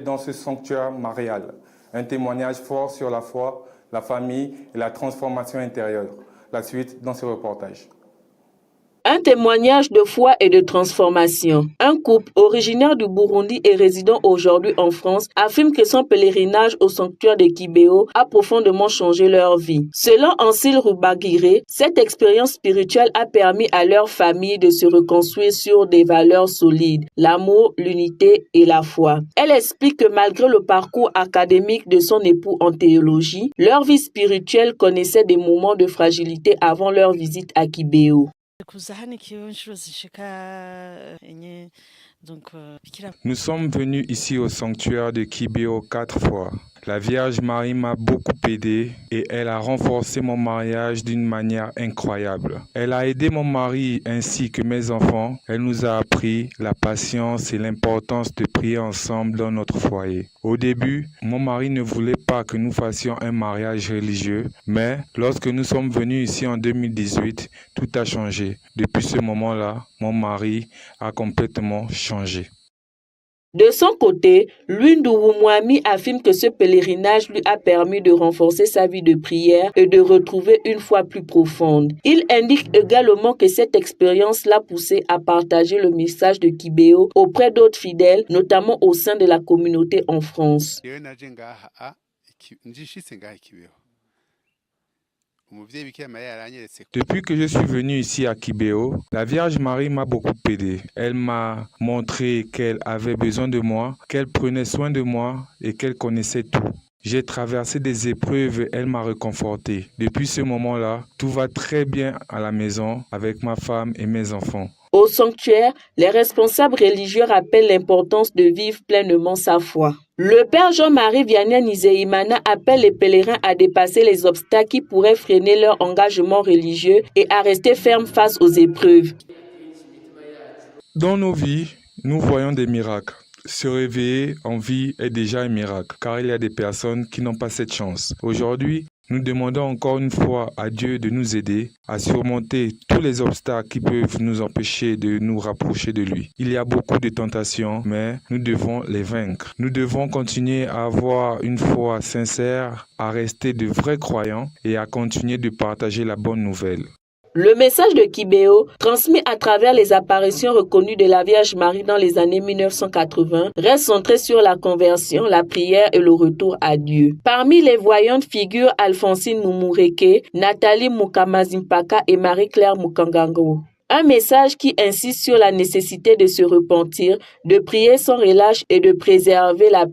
Dans ce sanctuaire marial, un témoignage fort sur la foi, la famille et la transformation intérieure. La suite dans ce reportage. Un témoignage de foi et de transformation. Un couple originaire du Burundi et résidant aujourd'hui en France affirme que son pèlerinage au sanctuaire de Kibeho a profondément changé leur vie. Selon Ansel Rubagire, cette expérience spirituelle a permis à leur famille de se reconstruire sur des valeurs solides, l'amour, l'unité et la foi. Elle explique que malgré le parcours académique de son époux en théologie, leur vie spirituelle connaissait des moments de fragilité avant leur visite à Kibeho. Nous sommes venus ici au sanctuaire de Kibeho 4 fois. La Vierge Marie m'a beaucoup aidé et elle a renforcé mon mariage d'une manière incroyable. Elle a aidé mon mari ainsi que mes enfants. Elle nous a appris la patience et l'importance de prier ensemble dans notre foyer. Au début, mon mari ne voulait pas que nous fassions un mariage religieux, mais lorsque nous sommes venus ici en 2018, tout a changé. Depuis ce moment-là, mon mari a complètement changé. De son côté, Lunduwumwami affirme que ce pèlerinage lui a permis de renforcer sa vie de prière et de retrouver une foi plus profonde. Il indique également que cette expérience l'a poussé à partager le message de Kibeho auprès d'autres fidèles, notamment au sein de la communauté en France. Depuis que je suis venu ici à Kibeho, la Vierge Marie m'a beaucoup aidé. Elle m'a montré qu'elle avait besoin de moi, qu'elle prenait soin de moi et qu'elle connaissait tout. J'ai traversé des épreuves et elle m'a réconforté. Depuis ce moment-là, tout va très bien à la maison avec ma femme et mes enfants. Au sanctuaire, les responsables religieux rappellent l'importance de vivre pleinement sa foi. Le père Jean-Marie Vianney Nizeyimana appelle les pèlerins à dépasser les obstacles qui pourraient freiner leur engagement religieux et à rester fermes face aux épreuves. Dans nos vies, nous voyons des miracles. Se réveiller en vie est déjà un miracle, car il y a des personnes qui n'ont pas cette chance. Aujourd'hui, nous demandons encore une fois à Dieu de nous aider à surmonter tous les obstacles qui peuvent nous empêcher de nous rapprocher de lui. Il y a beaucoup de tentations, mais nous devons les vaincre. Nous devons continuer à avoir une foi sincère, à rester de vrais croyants et à continuer de partager la bonne nouvelle. Le message de Kibeho, transmis à travers les apparitions reconnues de la Vierge Marie dans les années 1980, reste centré sur la conversion, la prière et le retour à Dieu. Parmi les voyantes figurent Alphonsine Mumureke, Nathalie Mukamazimpaka et Marie-Claire Mukangango. Un message qui insiste sur la nécessité de se repentir, de prier sans relâche et de préserver la paix